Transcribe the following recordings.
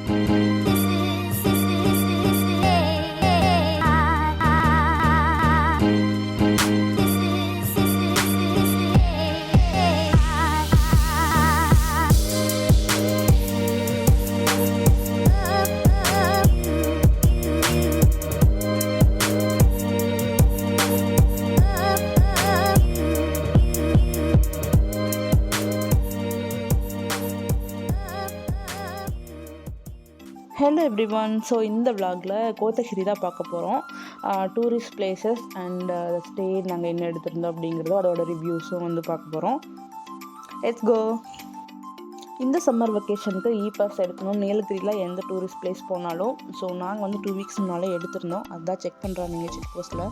Hello everyone. So இந்த விலாகில் கோத்தகிரி தான் பார்க்க போகிறோம். டூரிஸ்ட் பிளேசஸ் அண்ட் ஸ்டே நாங்கள் என்ன எடுத்திருந்தோம் அப்படிங்கிறதோ அதோட ரிவ்யூஸும் வந்து பார்க்க போகிறோம். Let's go. இந்த சம்மர் வெக்கேஷனுக்கு பாஸ் எடுக்கணும். நீலகிரியில் எந்த டூரிஸ்ட் பிளேஸ் போனாலும் ஸோ நாங்கள் வந்து 2 வீக்ஸ் முன்னாலே எடுத்திருந்தோம். அதுதான் செக் பண்ணுறோம் நீங்கள் செக் போஸ்ட்டில்.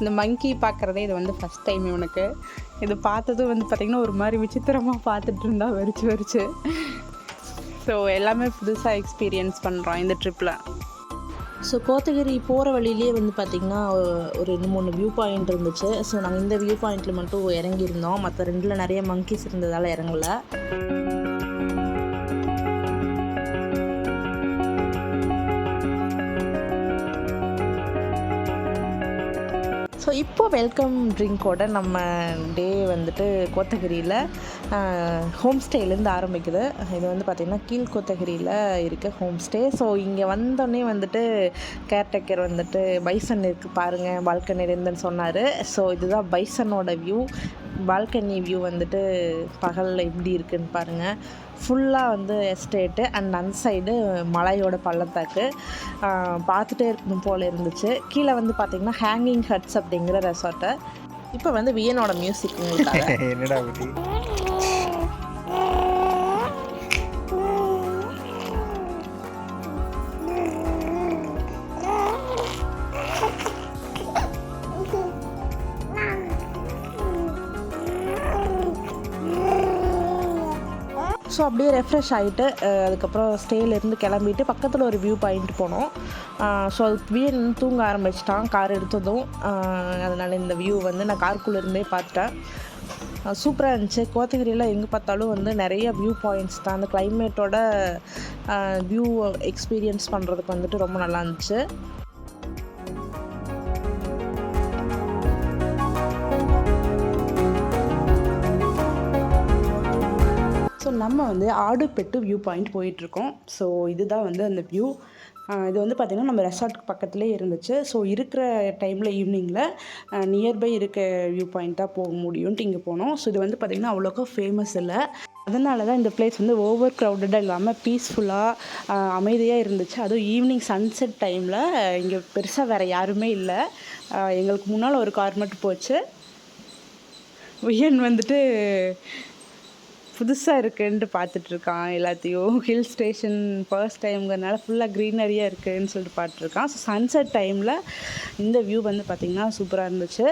இந்த மங்கி பார்க்குறதே இது வந்து ஃபஸ்ட் டைம் இவனுக்கு. இது பார்த்ததும் வந்து பார்த்திங்கன்னா ஒரு மாதிரி விசித்திரமாக பார்த்துட்டு இருந்தா வரிச்சு. ஸோ எல்லாமே புதுசாக எக்ஸ்பீரியன்ஸ் பண்ணுறோம் இந்த ட்ரிப்பில். ஸோ கோத்தகிரி போகிற வழியிலே வந்து பார்த்திங்கன்னா ஒரு 2-3 வியூ பாயிண்ட் இருந்துச்சு. ஸோ நாங்கள் இந்த வியூ பாயிண்ட்டில் மட்டும் இறங்கியிருந்தோம். மற்ற 2ல் நிறைய மங்கீஸ் இருந்ததால் இறங்கலை. ஸோ இப்போது வெல்கம் ட்ரிங்க்கோட நம்ம டே வந்துட்டு கோத்தகிரியில் ஹோம் ஸ்டேலேருந்து ஆரம்பிக்குது. இது வந்து பார்த்திங்கன்னா கீழ் கோத்தகிரியில் இருக்க ஹோம் ஸ்டே. ஸோ இங்கே வந்தோடனே வந்துட்டு கேர்டேக்கர் வந்துட்டு பைசன் இருக்குது பாருங்கள் பால்கனி இருந்துன்னு சொன்னார். ஸோ இதுதான் பைசனோட வியூ. பால்கனி வியூ வந்துட்டு பகலில் எப்படி இருக்குதுன்னு பாருங்கள். ஃபுல்லாக வந்து எஸ்டேட்டு அண்ட் அந்த சைடு மலையோட பள்ளத்தாக்கு பார்த்துட்டே இருக்கணும் போல் இருந்துச்சு. கீழே வந்து பார்த்திங்கன்னா ஹேங்கிங் ஹட்ஸ் அப்படிங்கிற ரெசார்ட்டு. இப்போ வந்து வியனோட மியூசிக் உங்களுக்கு என்னடா ஸோ அப்படியே ரெஃப்ரெஷ் ஆகிட்டு அதுக்கப்புறம் ஸ்டேலேருந்து கிளம்பிட்டு பக்கத்தில் ஒரு வியூ பாயிண்ட் போனோம். ஸோ அது வியூ தூங்க ஆரம்பிச்சிட்டான் கார் எடுத்ததும். அதனால் இந்த வியூ வந்து நான் காருக்குள்ளே இருந்தே பார்த்துட்டேன். சூப்பராக இருந்துச்சு. கோத்தகிரியில் எங்கே பார்த்தாலும் வந்து நிறைய வியூ பாயிண்ட்ஸ் தான். அந்த கிளைமேட்டோட வியூ எக்ஸ்பீரியன்ஸ் பண்ணுறதுக்கு வந்துட்டு ரொம்ப நல்லா இருந்துச்சு. ஸோ நம்ம வந்து ஆடுபெட்டு வியூ பாயிண்ட் போயிட்டுருக்கோம். ஸோ இதுதான் வந்து அந்த வியூ. இது வந்து பார்த்திங்கன்னா நம்ம ரெசார்ட்டுக்கு பக்கத்துலேயே இருந்துச்சு. ஸோ இருக்கிற டைமில் ஈவினிங்கில் நியர்பை இருக்க வியூ பாயிண்ட் தான் போக முடியும்ட்டு இங்கே போனோம். ஸோ இது வந்து பார்த்திங்கன்னா அவ்வளோக்கா ஃபேமஸ் இல்லை. அதனால தான் இந்த பிளேஸ் வந்து ஓவர் க்ரௌடடாக இல்லாமல் பீஸ்ஃபுல்லாக அமைதியாக இருந்துச்சு. அதுவும் ஈவினிங் சன்செட் டைமில் இங்கே பெருசாக வேறு யாருமே இல்லை. எங்களுக்கு முன்னால் ஒரு கார் மட்டும் போச்சு. வியன் வந்துட்டு புதுசாக இருக்குன்ட்டு பார்த்துட்ருக்கான் எல்லாத்தையும். ஹில் ஸ்டேஷன் ஃபர்ஸ்ட் டைம்ங்கிறதுனால ஃபுல்லாக க்ரீனரியாக இருக்குதுன்னு சொல்லிட்டு பார்த்துட்ருக்கான். ஸோ சன்செட் டைமில் இந்த வியூ வந்து பார்த்திங்கன்னா சூப்பராக இருந்துச்சு.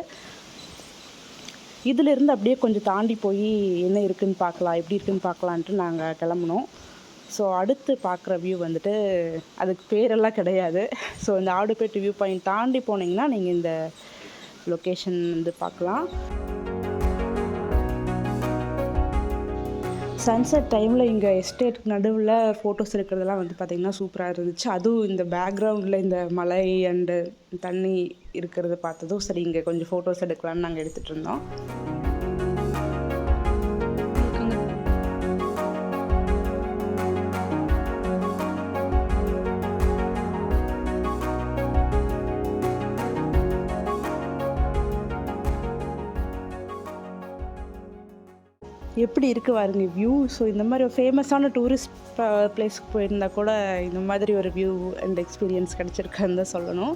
இதிலேருந்து அப்படியே கொஞ்சம் தாண்டி போய் என்ன இருக்குதுன்னு பார்க்கலாம், எப்படி இருக்குதுன்னு பார்க்கலான்ட்டு நாங்கள் கிளம்புனோம். ஸோ அடுத்து பார்க்குற வியூ வந்துட்டு அதுக்கு பேரெல்லாம் கிடையாது. ஸோ இந்த ஆடுபேட்டு வியூ பாயிண்ட் தாண்டி போனீங்கன்னா நீங்கள் இந்த லொக்கேஷன் வந்து பார்க்கலாம். சன்செட் டைமில் இங்கே எஸ்டேட்டுக்கு நடுவில் ஃபோட்டோஸ் எடுக்கிறதெல்லாம் வந்து பார்த்திங்கன்னா சூப்பராக இருந்துச்சு. அதுவும் இந்த பேக்ரவுண்டில் இந்த மலை அண்டு தண்ணி இருக்கிறத பார்த்ததும் சரி இங்கே கொஞ்சம் ஃபோட்டோஸ் எடுக்கலான்னு நாங்கள் எடுத்துகிட்டு இருந்தோம். எப்படி இருக்குது பாருங்க வியூ. ஸோ இந்த மாதிரி ஒரு ஃபேமஸான டூரிஸ்ட் பிளேஸ்க்கு போயிருந்தால் கூட இந்த மாதிரி ஒரு வியூ அண்ட் எக்ஸ்பீரியன்ஸ் கிடச்சிருக்குன்னு தான் சொல்லணும்.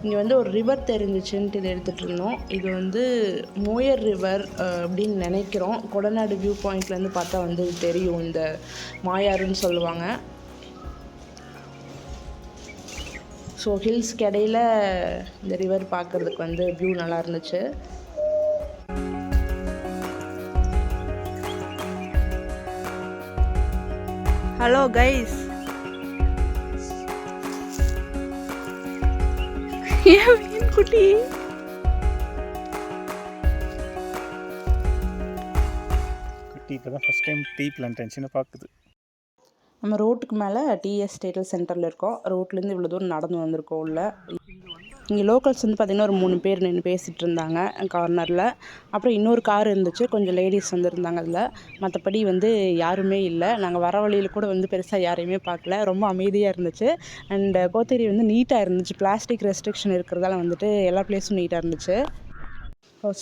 இங்கே வந்து ஒரு ரிவர் தெரிஞ்சிச்சுன்ட்டு இதை எடுத்துகிட்டு இருந்தோம். இது வந்து மோயர் ரிவர் அப்படின்னு நினைக்கிறோம். கொடநாடு வியூ பாயிண்ட்லேருந்து பார்த்தா வந்து தெரியும். இந்த மாயாருன்னு சொல்லுவாங்க. ஸோ ஹில்ஸ்க்கு இடையில இந்த ரிவர் பார்க்குறதுக்கு வந்து வியூ நல்லா இருந்துச்சு. Hello guys. குட்டி இப்போ தான் ஃபஸ்ட் டைம் டீ பிளான்டேஷனை பார்க்குது. நம்ம ரோட்டுக்கு மேலே டிஎஸ் ஸ்டேட்டல் சென்டரில் இருக்கோம். ரோட்லேருந்து இவ்வளோ தூரம் நடந்து வந்திருக்கோம் உள்ள. இங்கே லோக்கல்ஸ் வந்து பார்த்திங்கன்னா ஒரு 3 பேர் நின்று பேசிகிட்டு இருந்தாங்க கார்னரில். அப்புறம் இன்னொரு கார் இருந்துச்சு, கொஞ்சம் லேடிஸ் வந்துருந்தாங்க அதில். மற்றபடி வந்து யாருமே இல்லை. நாங்கள் வர வழியில் கூட வந்து பெருசாக யாரையுமே பார்க்கல. ரொம்ப அமைதியாக இருந்துச்சு. அண்ட் கோத்தகிரி வந்து நீட்டாக இருந்துச்சு. பிளாஸ்டிக் ரெஸ்ட்ரிக்ஷன் இருக்கிறதால வந்துட்டு எல்லா பிளேஸும் நீட்டாக இருந்துச்சு.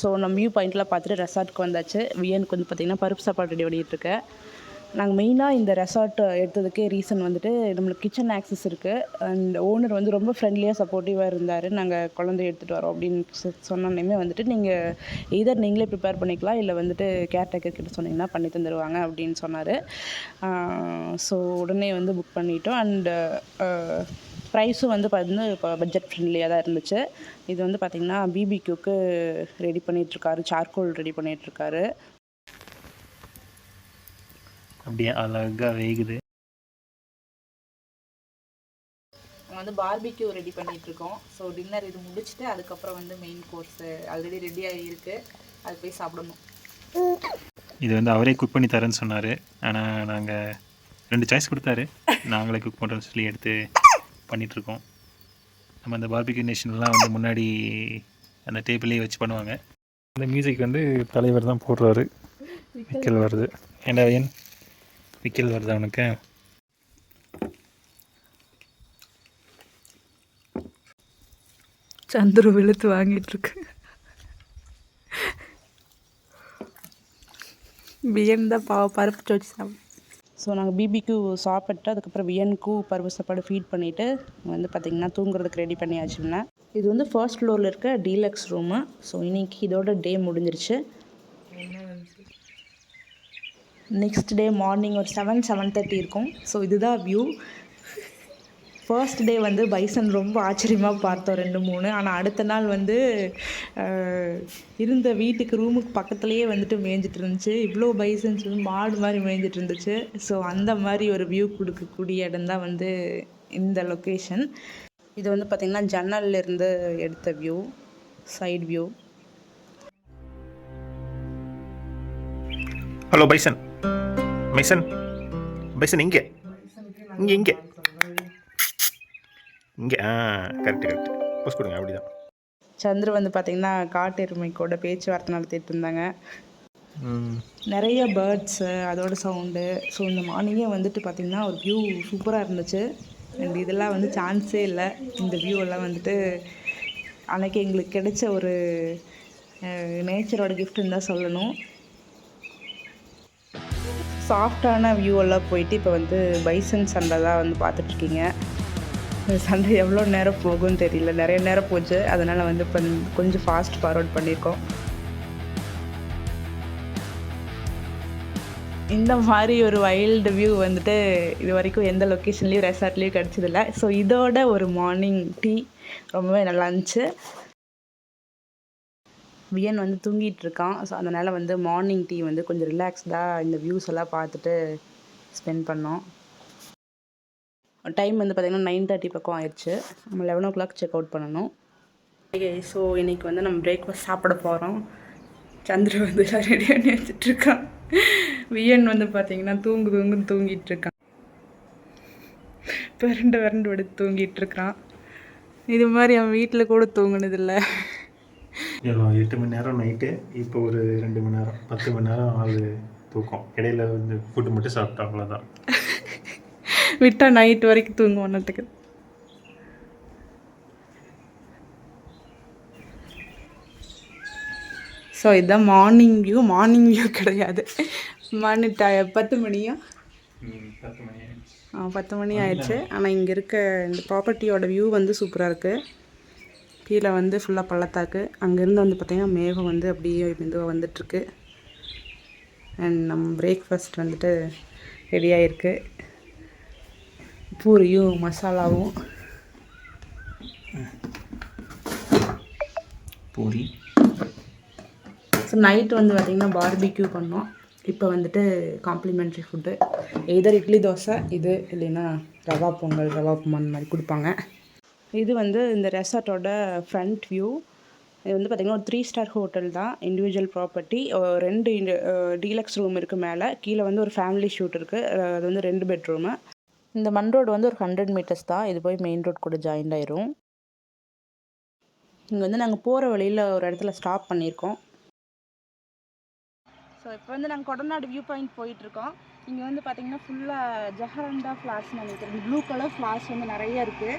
ஸோ நம்ம வியூ பாயிண்ட்லாம் பார்த்துட்டு ரெசார்ட்டுக்கு வந்தாச்சு. விஎனுக்கு வந்து பார்த்திங்கன்னா பருப்பு சாப்பாடு ரெடி பண்ணிகிட்ருக்கேன். நாங்கள் மெயினாக இந்த ரெசார்ட் எடுத்ததுக்கே ரீசன் வந்துட்டு நம்மளுக்கு கிச்சன் ஆக்சஸ் இருக்குது. அண்ட் ஓனர் வந்து ரொம்ப ஃப்ரெண்ட்லியாக சப்போர்ட்டிவாக இருந்தார். நாங்கள் குழந்தைய எடுத்துகிட்டு வரோம் அப்படின்னு சொன்னோன்னே வந்துட்டு நீங்கள் எதர் நீங்களே ப்ரிப்பேர் பண்ணிக்கலாம், இல்லை வந்துட்டு கேர்டேக்கர் கிட்ட சொன்னீங்கன்னா பண்ணி தந்துடுவாங்க அப்படின்னு சொன்னார். ஸோ உடனே வந்து புக் பண்ணிட்டோம். அண்டு ப்ரைஸும் வந்து பார்த்தீங்கன்னா இப்போ பட்ஜெட் ஃப்ரெண்ட்லியாக தான் இருந்துச்சு. இது வந்து பார்த்திங்கன்னா பிபிக்யூக்கு ரெடி பண்ணிகிட்ருக்காரு, சார்கோல் ரெடி பண்ணிகிட்ருக்காரு. அப்படியே அழகாக வேகுது. நாங்கள் வந்து பார்பிக்யூ ரெடி பண்ணிகிட்ருக்கோம். ஸோ டின்னர் இது முடிச்சுட்டு அதுக்கப்புறம் வந்து மெயின் கோர்ஸு ஆல்ரெடி ரெடியாக இருக்குது, அது போய் சாப்பிடணும். இது வந்து அவரே குக் பண்ணி தரேன்னு சொன்னார். ஆனால் நாங்கள் 2 சாய்ஸ் கொடுத்தாரு, நாங்களே குக் பண்ணுறோன்னு சொல்லி எடுத்து பண்ணிகிட்ருக்கோம். நம்ம அந்த பார்பிக்யூ நேஷன்லாம் வந்து முன்னாடி அந்த டேபிளே வச்சு பண்ணுவாங்க. அந்த மியூசிக் வந்து தலைவர் தான் போடுறாரு. விக்கல் வருது. ஏண்டா ஏன் விக்கல் வருதா உனக்கு? சந்துரு வெளுத்து வாங்கிட்டுருக்கு. பிஎன் தான் பருப்பு வச்சு சாப்பிடும். ஸோ நாங்கள் பிபிக்கு சாப்பிட்டு அதுக்கப்புறம் வியனுக்கும் பருப்பு சாப்பாடு ஃபீட் பண்ணிவிட்டு வந்து பார்த்திங்கன்னா தூங்குறதுக்கு ரெடி பண்ணியாச்சுன்னா. இது வந்து ஃபர்ஸ்ட் ஃப்ளோரில் இருக்க டீலக்ஸ் ரூமு. ஸோ இன்றைக்கி இதோட டே முடிஞ்சிருச்சு. நெக்ஸ்ட் டே மார்னிங் ஒரு 7:30 இருக்கும். ஸோ இதுதான் வியூ. ஃபர்ஸ்ட் டே வந்து பைசன் ரொம்ப ஆச்சரியமாக பார்த்தோம் 2-3. ஆனால் அடுத்த நாள் வந்து இருந்த வீட்டுக்கு ரூமுக்கு பக்கத்துலேயே வந்துட்டு மேய்ஞ்சிட்டு இருந்துச்சு. இவ்வளோ பைசன்ஸ் வந்து மாடு மாதிரி மேய்ஞ்சிட்டு இருந்துச்சு. ஸோ அந்த மாதிரி ஒரு வியூ கொடுக்கக்கூடிய இடம் தான் வந்து இந்த லொக்கேஷன். இது வந்து பார்த்திங்கன்னா ஜன்னல்லேருந்து எடுத்த view, side view. Hello bison, bison bison இங்கே இங்கே இங்கே இங்கே கரெக்டு போஸ்ட் கொடுங்க. அப்படிதான் சந்திர வந்து பார்த்திங்கன்னா காட்டு எருமைக்கூட பேச்சுவார்த்தை நடத்திட்டு இருந்தாங்க. நிறைய பேர்ட்ஸு, அதோட சவுண்டு. ஸோ இந்த மார்னிங்கே வந்துட்டு பார்த்திங்கன்னா ஒரு வியூ சூப்பராக இருந்துச்சு. அண்ட் இதெல்லாம் வந்து சான்ஸே இல்லை. இந்த வியூவெல்லாம் வந்துட்டு அன்றைக்கி எங்களுக்கு கிடைச்ச ஒரு நேச்சரோட கிஃப்ட்டுன்னு தான் சொல்லணும். சாஃப்டான வியூவெல்லாம் போயிட்டு இப்போ வந்து பைசன் சண்டை தான் வந்து பார்த்துட்ருக்கீங்க. இந்த சண்டை எவ்வளோ நேரம் போகும்னு தெரியல, நிறைய நேரம் போச்சு. அதனால் வந்து இப்போ கொஞ்சம் ஃபாஸ்ட் ஃபார்வர்ட் பண்ணியிருக்கோம். இந்த மாதிரி ஒரு வைல்டு வியூ வந்துட்டு இது வரைக்கும் எந்த லொக்கேஷன்லேயும் ரெசார்ட்லேயும் கிடச்சதில்ல. ஸோ இதோட ஒரு மார்னிங் டீ ரொம்பவே நல்லா இருந்துச்சு. வியன் வந்து தூங்கிட்டு இருக்கான். ஸோ அதனால் வந்து மார்னிங் டீ வந்து கொஞ்சம் ரிலாக்ஸ்டாக இந்த வியூஸ் எல்லாம் பார்த்துட்டு ஸ்பெண்ட் பண்ணோம். டைம் வந்து பார்த்திங்கன்னா 9:30 பக்கம் ஆயிடுச்சு. நம்ம 11 o'clock செக் அவுட் பண்ணணும். ஸோ இன்றைக்கி வந்து நம்ம பிரேக்ஃபாஸ்ட் சாப்பிட போகிறோம். சந்திர வந்து எல்லாம் ரெடி பண்ணி வச்சிட்ருக்கான். வியன் வந்து பார்த்திங்கன்னா தூங்கிட்டு இருக்கான். விரண்டு விட தூங்கிட்டு இருக்கான். இது மாதிரி அவன் வீட்டில் கூட தூங்கினதில்லை. 8 மணி நேரம் நைட்டு, இப்போ ஒரு 2 மணி நேரம் 10 மணி நேரம் ஆள் தூக்கம். இடையில வந்து ஃபுட்டு மட்டும் சாப்பிட்டா அவ்வளோதான். விட்டால் நைட்டு வரைக்கும் தூங்குவோம் நட்டுக்கு. ஸோ இதுதான் மார்னிங் வியூ கிடையாது. மார்னிங் 10 மணியா 10 மணி ஆயிடுச்சு. ஆனால் இங்கே இருக்க இந்த ப்ராப்பர்ட்டியோட வியூ வந்து சூப்பராக இருக்குது. கீழே வந்து ஃபுல்லாக பள்ளத்தாக்கு. அங்கேருந்து வந்து பார்த்திங்கன்னா மேகம் வந்து அப்படியே மெதுவாக வந்துட்டுருக்கு. அண்ட் நம்ம பிரேக்ஃபாஸ்ட் வந்துட்டு ரெடியாக இருக்குது. பூரியும் மசாலாவும். பூரி. ஸோ நைட்டு வந்து பார்த்திங்கன்னா பார்பிக்யூ பண்ணோம். இப்போ வந்துட்டு காம்ப்ளிமெண்ட்ரி ஃபுட்டு எதர் இட்லி தோசை இது, இல்லைன்னா ரவா பொங்கல், ரவா உப்புமா அந்த மாதிரி கொடுப்பாங்க. இது வந்து இந்த ரெசார்ட்டோட ஃப்ரண்ட் வியூ. இது வந்து பார்த்திங்கன்னா ஒரு 3 ஸ்டார் ஹோட்டல் தான், இண்டிவிஜுவல் ப்ராப்பர்ட்டி. 2 டீலக்ஸ் ரூம் இருக்குது மேலே, கீழே வந்து ஒரு ஃபேமிலி ஷூட் இருக்குது. அது வந்து 2 பெட்ரூமு. இந்த மண் ரோடு வந்து ஒரு 100 மீட்டர்ஸ் தான், இது போய் மெயின் ரோட் கூட ஜாயிண்ட் ஆயிரும். இங்கே வந்து நாங்கள் போகிற வழியில் ஒரு இடத்துல ஸ்டாப் பண்ணியிருக்கோம். ஸோ இப்போ வந்து நாங்கள் கொடநாடு வியூ பாயிண்ட் போயிட்டுருக்கோம். இங்கே வந்து பார்த்திங்கன்னா ஃபுல்லாக ஜஹரண்டா ஃப்ளார்ஸ்னு நினைக்கிறேன், ப்ளூ கலர் ஃப்ளார்ஸ் வந்து நிறைய இருக்குது.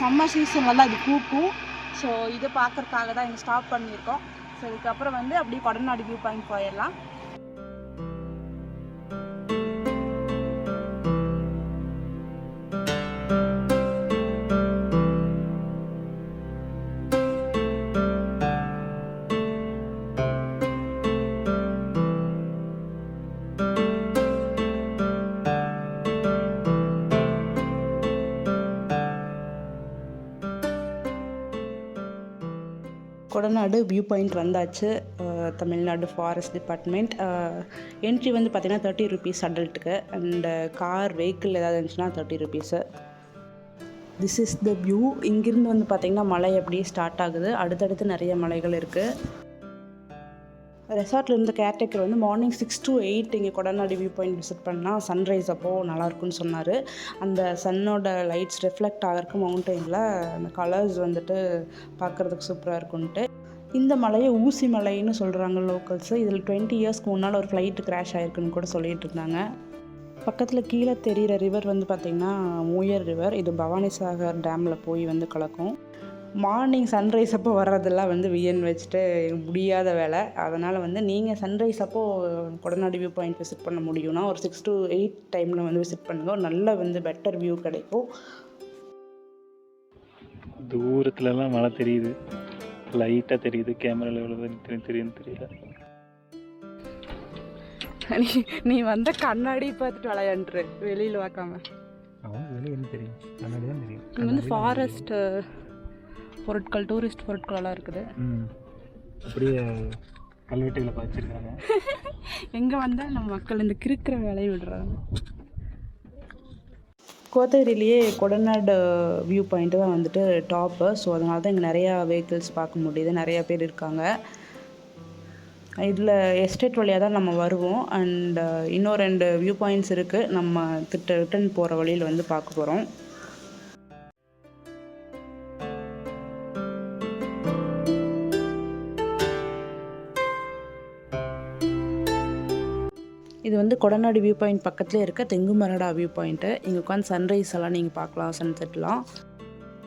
சம்மர் சீசன்லலாம் அது பூக்கும். ஸோ இதை பார்க்குறதுக்காக தான் இங்கே ஸ்டாப் பண்ணியிருக்கோம். ஸோ இதுக்கப்புறம் வந்து அப்படியே கொடநாடு வியூ பாயிண்ட் போயிடலாம். கொடநாடு வியூ பாயிண்ட் வந்தாச்சு. Tamil Nadu forest department. என்ட்ரி வந்து பார்த்திங்கன்னா 30 ருபீஸ் அடல்ட்டுக்கு, அண்ட் கார் வெஹிக்கிள் ஏதாவது இருந்துச்சுன்னா 30 rupees. This is the view. இங்கேருந்து வந்து பார்த்திங்கன்னா மலை அப்படியே ஸ்டார்ட் ஆகுது, அடுத்தடுத்து நிறைய மலைகள் இருக்குது. ரெசார்ட்டில் இருந்த கேர்டேக்கர் வந்து மார்னிங் 6 to 8 இங்கே கொடநாடு வியூ பாயிண்ட் விசிட் பண்ணால் சன்ரைஸ் அப்போது நல்லாயிருக்குன்னு சொன்னார். அந்த சன்னோட லைட்ஸ் ரிஃப்ளெக்ட் ஆகிறதுக்கு மவுண்டெயினில் அந்த கலர்ஸ் வந்துட்டு பார்க்குறதுக்கு சூப்பராக இருக்குன்ட்டு. இந்த மலையை ஊசி மலைன்னு சொல்கிறாங்க லோக்கல்ஸு. இதில் 20 இயர்ஸ்க்கு முன்னால் ஒரு ஃப்ளைட்டு கிராஷ் ஆகிருக்குன்னு கூட சொல்லிகிட்டு இருந்தாங்க. பக்கத்தில் கீழே தெரிகிற ரிவர் வந்து பார்த்திங்கன்னா மூயர் ரிவர். இது பவானிசாகர் டேமில் போய் வந்து கலக்கும். மார்னிங் சன்ரைஸ் அப்போ வர்றதெல்லாம் வந்து வியன் வச்சுட்டு முடியாத வேலை. அதனால் வந்து நீங்கள் சன்ரைஸ் அப்போது கொடநாடு வியூ பாயிண்ட் விசிட் பண்ண முடியும்னா ஒரு 6 to 8 டைமில் வந்து விசிட் பண்ணுங்கள். ஒரு நல்ல வந்து பெட்டர் வியூ கிடைக்கும். தூரத்துலலாம் மழை தெரியுது, லைட்டாக தெரியுது. கேமராவில் எவ்வளோ தெரியுதுன்னு தெரியல. நீ வந்த கண்ணாடி பார்த்துட்டு விளையாண்டுரு, வெளியில் பார்க்காம. வெளியே என்ன தெரியும், கண்ணாடி தான் தெரியும். இங்கே வந்து ஃபாரஸ்ட் பொருட்கள், டூரிஸ்ட் பொருட்களெல்லாம் இருக்குது. அப்படியே கல்வெட்டுகளை பார்த்துருக்காங்க. எங்கே வந்தால் நம்ம மக்கள் இந்த கிறுக்கிற வேலையை விடுறாங்க. கோத்தகிரிலேயே கொடநாடு வியூ பாயிண்ட்டு தான் வந்துட்டு டாப்பு. ஸோ அதனால தான் இங்கே நிறையா வெஹிக்கிள்ஸ் பார்க்க முடியுது, நிறையா பேர் இருக்காங்க. இதில் எஸ்டேட் வழியாக தான் நம்ம வருவோம். அண்ட் இன்னும் 2 வியூ பாயிண்ட்ஸ் இருக்குது, நம்ம ரிட்டன் போகிற வழியில் வந்து பார்க்க போகிறோம். இது வந்து கொடநாடு வியூ பாயிண்ட் பக்கத்துலேயே இருக்க தெங்குமரடா வியூ பாயிண்ட்டு. இங்கே உட்காந்து சன்ரைஸ் எல்லாம் நீங்கள் பார்க்கலாம், சன்செட்லாம்.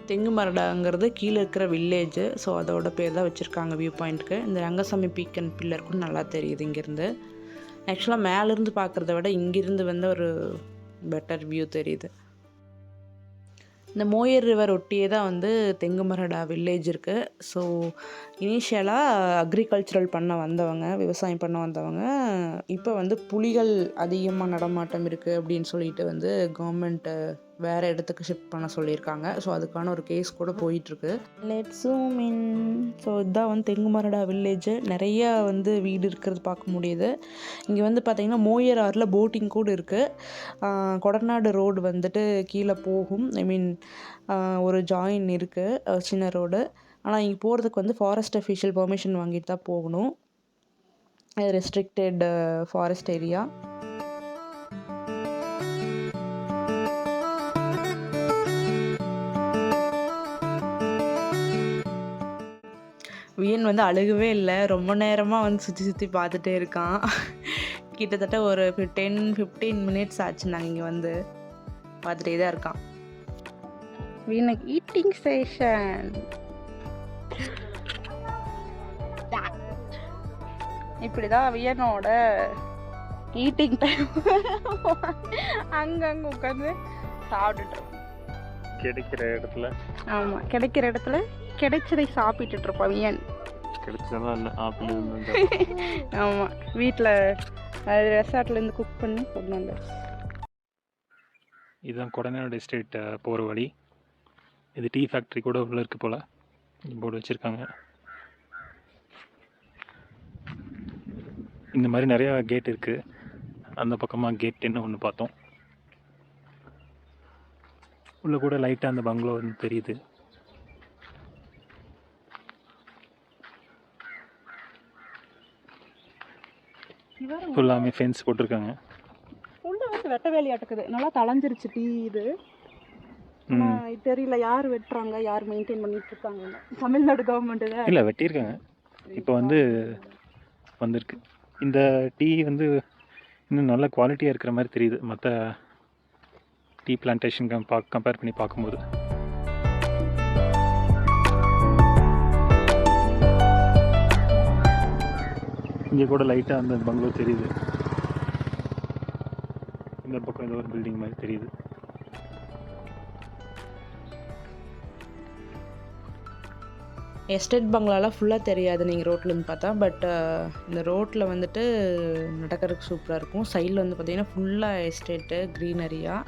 தெங்குமரடாங்கிறது கீழே இருக்கிற வில்லேஜு. ஸோ அதோட பேர் தான் வச்சுருக்காங்க வியூ பாயிண்ட்டுக்கு. இந்த ரங்கசாமி பீக் அண்ட் பில்லர் கூட நல்லா தெரியுது இங்கேருந்து. ஆக்சுவலாக மேலேருந்து பார்க்குறத விட இங்கேருந்து வந்து ஒரு பெட்டர் வியூ தெரியுது. இந்த மோயர் ரிவர் ஒட்டியே தான் வந்து தெங்குமரடா வில்லேஜ் இருக்குது. ஸோ இனிஷியலாக அக்ரிகல்ச்சரல் பண்ண வந்தவங்க, விவசாயம் பண்ண வந்தவங்க, இப்போ வந்து புலிகள் அதிகமாக நடமாட்டம் இருக்குது அப்படின்னு சொல்லிட்டு வந்து கவர்மெண்ட்டு வேறு இடத்துக்கு ஷிஃப்ட் பண்ண சொல்லியிருக்காங்க. ஸோ அதுக்கான ஒரு கேஸ் கூட போயிட்டுருக்கு. Let's zoom in. ஸோ இதுதான் வந்து தெங்குமரடா வில்லேஜ். நிறையா வந்து வீடு இருக்கிறது பார்க்க முடியுது. இங்கே வந்து பார்த்திங்கன்னா மோயர் ஆறில் போட்டிங் கூட இருக்குது. கொடநாடு ரோடு வந்துட்டு கீழே போகும். ஐ மீன் ஒரு ஜாயின் இருக்குது, சின்ன ரோடு. ஆனால் இங்கே போகிறதுக்கு வந்து ஃபாரஸ்ட் அஃபீஷியல் பெர்மிஷன் வாங்கிட்டு தான் போகணும். இது ரெஸ்ட்ரிக்டட் ஃபாரஸ்ட் ஏரியா. வியன் வந்து அழுகவே இல்லை, ரொம்ப நேரமாக வந்து சுற்றி பார்த்துட்டே இருக்கான். கிட்டத்தட்ட ஒரு 10-15 மினிட்ஸ் ஆச்சு நாங்கள் இங்கே வந்து பார்த்துட்டே தான் இருக்கான். வியனுக்கு ஈட்டிங் ஸ்டேஷன். இப்படி தான் வியனோட ஈட்டிங் டைம். அங்கங்கே உட்காந்து சாப்பிட்டுட்டு கிடைக்கிற இடத்துல. ஆமாம், கிடைக்கிற இடத்துல கிடைச்சதை சாப்பிட்டுட்டு இருப்பான் வியன். கிடைச்சதெல்லாம் இல்லை, ஆப்பிள். ஆமாம், வீட்டில் அது ரெசார்ட்லேருந்து குக் பண்ணி கொண்டு வந்தேன். இதுதான் கொடநாடு எஸ்டேட் போகிற வழி. இது டீ ஃபேக்ட்ரி கூட உள்ள இருக்குது போல், போர்டு வச்சுருக்காங்க. இந்த மாதிரி நிறையா கேட் இருக்குது. அந்த பக்கமாக கேட் என்ன ஒன்று பார்த்தோம். உள்ளே கூட லைட்டாக அந்த பங்களோ வந்து தெரியுது. ஃபுல்லாமே ஃபென்ஸ் போட்டிருக்காங்க. உள்ள வந்து வெட்ட வேலையாட்டுக்குது, நல்லா தளைஞ்சிருச்சு டீ இது. தெரியல யார் வெட்டுறாங்க, யார் மெயின்டைன் பண்ணிட்டு இருக்காங்க. தமிழ்நாடு கவர்மெண்ட் இல்லை வெட்டியிருக்காங்க, இப்போ வந்து வந்திருக்கு. இந்த டீ வந்து இன்னும் நல்ல குவாலிட்டியாக இருக்கிற மாதிரி தெரியுது மற்ற டீ பிளான்டேஷன் கம்பேர் பண்ணி பார்க்கும்போது. இங்கே கூட லைட்டாக அந்த பங்களோ தெரியுது, இந்த பக்கம் ஏதோ ஒரு பில்டிங் மாதிரி தெரியுது. எஸ்டேட் பங்களாலாம் ஃபுல்லாக தெரியாது நீங்கள் ரோட்லேருந்து பார்த்தா. பட் இந்த ரோட்டில் வந்துட்டு நடக்கிறதுக்கு சூப்பராக இருக்கும். சைடில் வந்து பார்த்திங்கன்னா ஃபுல்லாக எஸ்டேட்டு க்ரீனரியாக.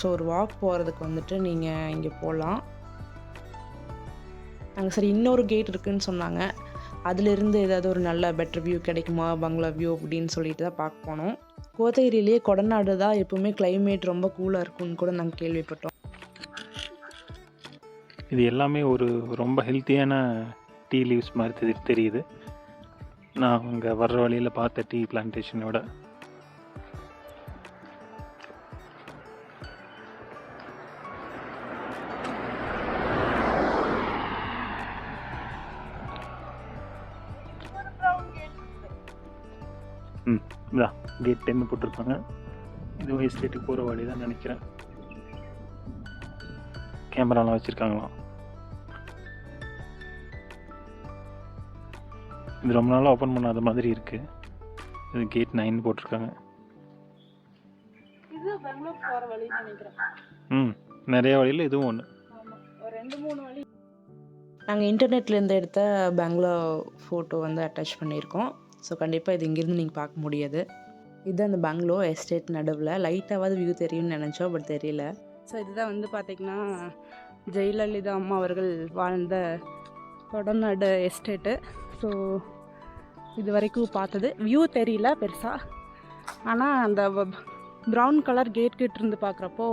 ஸோ ஒரு வாக் போகிறதுக்கு வந்துட்டு நீங்கள் இங்கே போகலாம். அங்கே சரி இன்னொரு கேட் இருக்குதுன்னு சொன்னாங்க, அதிலிருந்து ஏதாவது ஒரு நல்ல பெட்டர் வியூ கிடைக்குமா பங்களா வியூ அப்படின்னு சொல்லிட்டு தான் பார்க்க போனோம். கோத்தகிரிலேயே கொடநாடு தான் எப்போவுமே கிளைமேட் ரொம்ப கூலாக இருக்கும்னு கூட நாங்கள் கேள்விப்பட்டோம். இது எல்லாமே ஒரு ரொம்ப ஹெல்த்தியான டீ லீவ்ஸ் மாதிரி தெரியுது நான் அங்கே வர்ற வழியில் பார்த்த டீ பிளான்டேஷனோட. இதான் கேட் 10 போட்டிருப்பாங்க. இது எஸ்டேட்டுக்கு போகிற வழி தான் நினைக்கிறேன். கேமராலாம் வச்சுருக்காங்களாம். இது ரொம்ப நாளாக ஓப்பன் பண்ணாத மாதிரி இருக்குது. இது கேட் 9 போட்டிருக்காங்க. இது பெங்களூர் போகிற வழின்னு நினைக்கிறேன். நிறைய வழியில் இதுவும் ஒன்று. ஆமாம், ஒரு 2-3 வழி. நாங்கள் இன்டர்நெட்லேருந்து எடுத்த பெங்களூ ஃபோட்டோ வந்து அட்டாச் பண்ணியிருக்கோம். ஸோ கண்டிப்பாக இது இங்கேருந்து நீங்கள் பார்க்க முடியாது. இது அந்த பெங்களூ எஸ்டேட் நடுவில் லைட்டாவது வியூ தெரியும்னு நினச்சோம், பட் தெரியல. ஸோ இதுதான் வந்து பார்த்திங்கன்னா ஜெயலலிதா அம்மா அவர்கள் வாழ்ந்த கொடநாடு எஸ்டேட்டு. ஸோ இது வரைக்கும் பார்த்தது வியூ தெரியல பெருசாக, ஆனால் அந்த ப்ரௌன் கலர் கேட் கிட்ட இருந்து பார்க்குறப்போ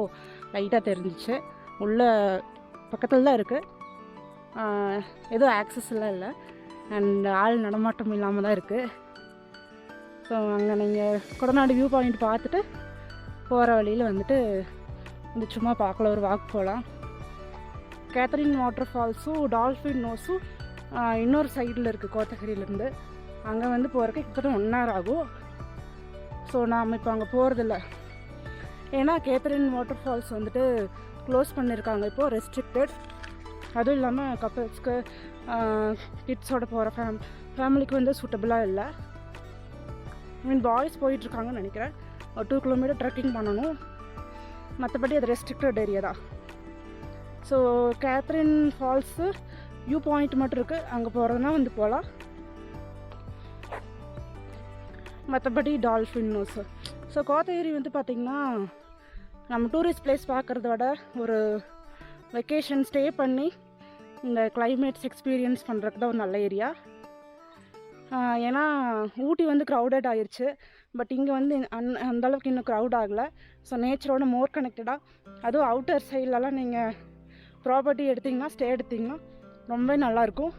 லைட்டாக தெரிஞ்சிச்சு. உள்ள பக்கத்தில் தான் இருக்குது, எதுவும் ஆக்சஸ்லாம் இல்லை, அண்ட் ஆள் நடமாட்டம் இல்லாமல் தான் இருக்குது. ஸோ அங்கே நீங்கள் கொடநாடு வியூ பாயிண்ட் பார்த்துட்டு போகிற வழியில் வந்துட்டு இந்த சும்மா பார்க்கல ஒரு வாக் போகலாம். கேத்தரின் வாட்டர் ஃபால்ஸும் டால்ஃபின் நோஸும் இன்னொரு சைடில் இருக்குது கோத்தகிரியிலேருந்து. அங்கே வந்து போகிறதுக்கு கிட்டத்தட்ட 1 hour ஆகும். ஸோ நாம் இப்போ அங்கே போகிறதில்ல, ஏன்னா கேத்தரின் வாட்டர் ஃபால்ஸ் வந்துட்டு க்ளோஸ் பண்ணியிருக்காங்க இப்போது, ரெஸ்ட்ரிக்டட். அதுவும் இல்லாமல் கப்பல்ஸ்க்கு கிட்ஸோட போகிற ஃபேமிலிக்கு வந்து சூட்டபுளாக இல்லை. பாய்ஸ் போயிட்டுருக்காங்கன்னு நினைக்கிறேன். ஒரு 2 kilometer ட்ரெக்கிங் பண்ணணும், மற்றபடி அது ரெஸ்ட்ரிக்டட் ஏரியா தான். So Catherine falls view point மட்டும் இருக்குது, அங்கே போகிறதுனா வந்து போகலாம். மற்றபடி டால்ஃபின் நோஸு. ஸோ கோத்தகிரி வந்து பார்த்திங்கன்னா நம்ம டூரிஸ்ட் பிளேஸ் பார்க்குறத விட ஒரு வெக்கேஷன் ஸ்டே பண்ணி இந்த கிளைமேட்ஸ் எக்ஸ்பீரியன்ஸ் பண்ணுறதுக்கு தான் ஒரு நல்ல ஏரியா. ஏன்னா ஊட்டி வந்து க்ரௌடட் ஆயிடுச்சு, பட் இங்கே வந்து அந்தளவுக்கு இன்னும் க்ரௌட் ஆகலை. ஸோ நேச்சரோட மோர் கனெக்டடாக, அதுவும் அவுட்டர் சைட்லலாம் நீங்கள் ப்ராப்பர்ட்டி எடுத்திங்கன்னா, ஸ்டே எடுத்திங்கன்னா ரொம்ப நல்லாயிருக்கும்.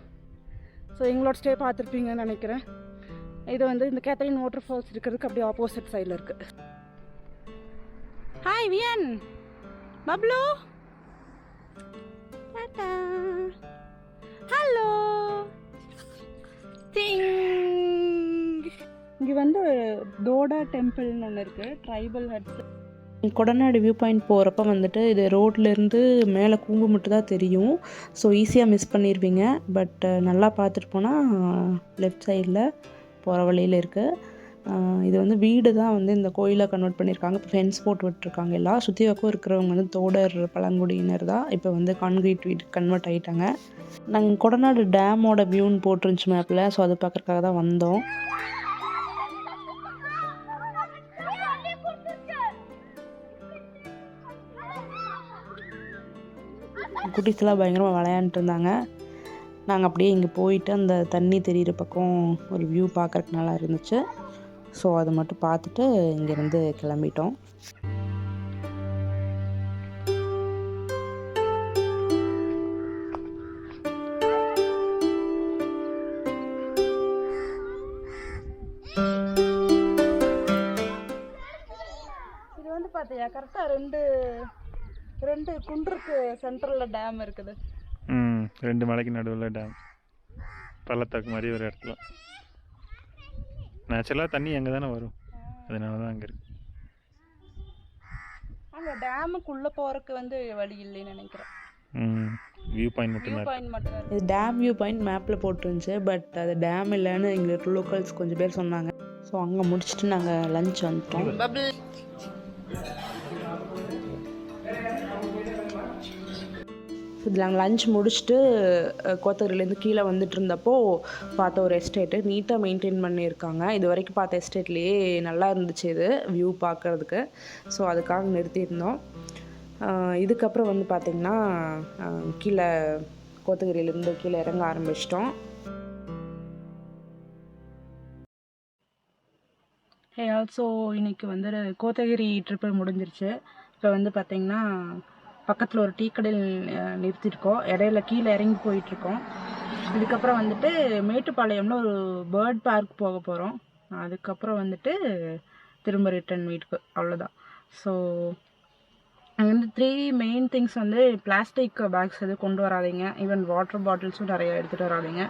ஸோ எங்களோட ஸ்டே பார்த்துருப்பீங்கன்னு நினைக்கிறேன். இது வந்து இந்த கேத்தரின் வாட்டர் ஃபால்ஸ் இருக்கிறதுக்கு அப்படியே ஆப்போசிட் சைடில் இருக்குது. ஹாய் வியன், பப்ளு, டாடா, ஹலோ. இங்கே வந்து தோடா டெம்பிள்னு ஒன்று இருக்குது, tribal huts. Kodanad view point போகிறப்ப வந்துட்டு இது ரோட்லேருந்து மேலே கூம்பு மட்டும் தான் தெரியும். ஸோ ஈஸியாக மிஸ் பண்ணிடுவீங்க. பட் நல்லா பார்த்துட்டு போனால் லெஃப்ட் சைடில் போகிற வழியில் இருக்குது. இது வந்து வீடு தான் வந்து இந்த கோயிலாக கன்வெர்ட் பண்ணியிருக்காங்க. இப்போ ஃபென்ஸ் போட்டு விட்டுருக்காங்க. எல்லாம் சுற்றி பக்கம் இருக்கிறவங்க வந்து தோடர் பழங்குடியினர் தான். இப்போ வந்து கான்கிரீட் வீடு கன்வெர்ட் ஆகிட்டாங்க. நாங்கள் கொடநாடு டேமோட வியூன்னு போட்டுருந்துச்சு மேப்பில். ஸோ அதை பார்க்குறதுக்காக தான் வந்தோம். குட்டீஸ்லாம் பயங்கரமாக விளையாண்டுட்டு இருந்தாங்க. நாங்கள் அப்படியே இங்கே போயிட்டு அந்த தண்ணி தெரிகிற பக்கம் ஒரு வியூ பார்க்குறதுக்கு நல்லா இருந்துச்சு. ஸோ அதை மட்டும் பார்த்துட்டு இங்கேருந்து கிளம்பிட்டோம். கரெக்டாக ரெண்டு குன்றுக்கு சென்ட்ரலில் டேம் இருக்குது. 2 மலைக்கு நடுவில் டேம், பள்ளத்தாக்கு மாதிரி ஒரு இடத்துல. நேச்சுரலாக தண்ணி அங்கே தானே வரும், அதனால தான் அங்கே இருக்கு. அங்கே டேமுக்குள்ளே போகிறதுக்கு வந்து வழி இல்லைன்னு நினைக்கிறேன். வியூ பாயிண்ட் மட்டும். இது டேம் வியூ பாயிண்ட் மேப்பில் போட்டுருந்துச்சு, பட் அது டேம் இல்லைன்னு எங்களுக்கு லோக்கல்ஸ் கொஞ்சம் பேர் சொன்னாங்க. ஸோ அங்கே முடிச்சுட்டு நாங்கள் லஞ்ச் வந்துட்டோம். இதில் நாங்கள் லஞ்ச் முடிச்சுட்டு கோத்தகிரிலேருந்து கீழே வந்துட்டு இருந்தப்போ பார்த்த ஒரு எஸ்டேட்டு நீட்டாக மெயின்டைன் பண்ணியிருக்காங்க. இது வரைக்கும் பார்த்த எஸ்டேட்லேயே நல்லா இருந்துச்சு இது வியூ பார்க்குறதுக்கு. ஸோ அதுக்காக நிறுத்தியிருந்தோம். இதுக்கப்புறம் வந்து பார்த்திங்கன்னா கீழே கோத்தகிரியிலேருந்து கீழே இறங்க ஆரம்பிச்சிட்டோம். ஆல்சோ இன்றைக்கி வந்து கோத்தகிரி ட்ரிப்பு முடிஞ்சிருச்சு. இப்போ வந்து பார்த்திங்கன்னா பக்கத்தில் ஒரு டீ கடையில் நிறுத்தியிருக்கோம். இடையில கீழே இறங்கி போயிட்டுருக்கோம். இதுக்கப்புறம் வந்துட்டு மேட்டுப்பாளையம்னு ஒரு பேர்ட் பார்க் போக போகிறோம். அதுக்கப்புறம் வந்துட்டு திரும்ப ரிட்டன் வீட்டுக்கு, அவ்வளோதான். ஸோ அங்கே வந்து 3 மெயின் திங்ஸ் வந்து பிளாஸ்டிக் பேக்ஸ் எதுவும் கொண்டு வராதிங்க. ஈவன் வாட்டர் பாட்டில்ஸும் நிறையா எடுத்துகிட்டு வராதிங்க.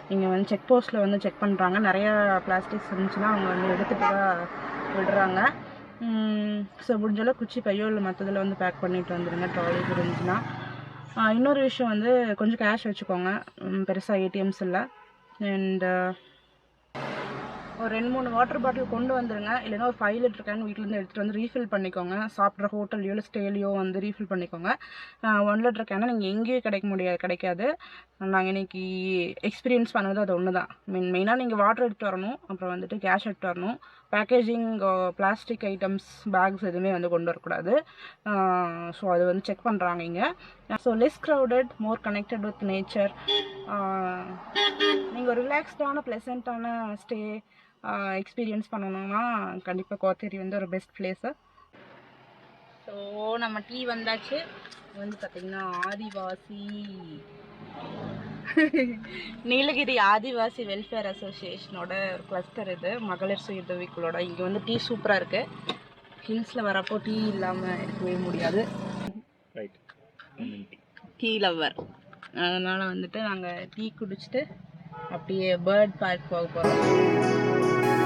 நீங்கள் வந்து செக் போஸ்ட்டில் வந்து செக் பண்ணுறாங்க. நிறையா பிளாஸ்டிக்ஸ் இருந்துச்சுன்னா அவங்க வந்து எடுத்துகிட்டு தான் விடுறாங்க. ஸோ முடிஞ்சளவு குச்சி பையோ இல்லை மற்றதில் வந்து பேக் பண்ணிட்டு வந்துடுங்க ட்ராலிஸ் இருந்துச்சுன்னா. இன்னொரு விஷயம் வந்து கொஞ்சம் கேஷ் வச்சுக்கோங்க. பெருசாக ஏடிஎம்ஸ் இல்லை. அண்ட் ஒரு 2-3 வாட்டர் பாட்டில் கொண்டு வந்துடுங்க. இல்லைன்னா ஒரு 5 லிட்டர் கேன் வீட்டிலேருந்து எடுத்துகிட்டு வந்து ரீஃபில் பண்ணிக்கோங்க. சாப்பிட்ற ஹோட்டல்லையோ இல்லை ஸ்டேலையோ வந்து ரீஃபில் பண்ணிக்கோங்க. 1 லிட்டர் கேனை நீங்கள் எங்கேயும் கிடைக்காது. நாங்கள் இன்றைக்கி எக்ஸ்பீரியன்ஸ் பண்ணது அது ஒன்று தான். மெயினாக நீங்கள் வாட்டர் எடுத்து வரணும், அப்புறம் வந்துட்டு கேஷ் எடுத்து வரணும். பேக்கேஜிங் பிளாஸ்டிக் ஐட்டம்ஸ் பேக்ஸ் எதுவுமே வந்து கொண்டு வரக்கூடாது. ஸோ அது வந்து செக் பண்ணுறாங்க இங்கே. So less crowded, more connected with nature. நீங்கள் ஒரு ரிலாக்ஸ்டான ப்ளசண்ட்டான ஸ்டே எக்ஸ்பீரியன்ஸ் பண்ணணும்னா கண்டிப்பாக கோத்தகிரி வந்து ஒரு பெஸ்ட் பிளேஸு. ஸோ நம்ம டீ வந்தாச்சு. வந்து பார்த்திங்கன்னா ஆதிவாசி நீலகிரி ஆதிவாசி வெல்ஃபேர் அசோசியேஷனோட ஒரு கிளஸ்டர் இது, மகளிர் சுய உதவிக்குள்ளோட. இங்கே வந்து டீ சூப்பராக இருக்குது. ஹில்ஸில் வரப்போ டீ இல்லாமல் இருக்கவே முடியாது. டீ லவ்வர், அதனால் வந்துட்டு நாங்கள் டீ குடிச்சிட்டு அப்படியே பேர்ட் பார்க் போக போகிறோம்.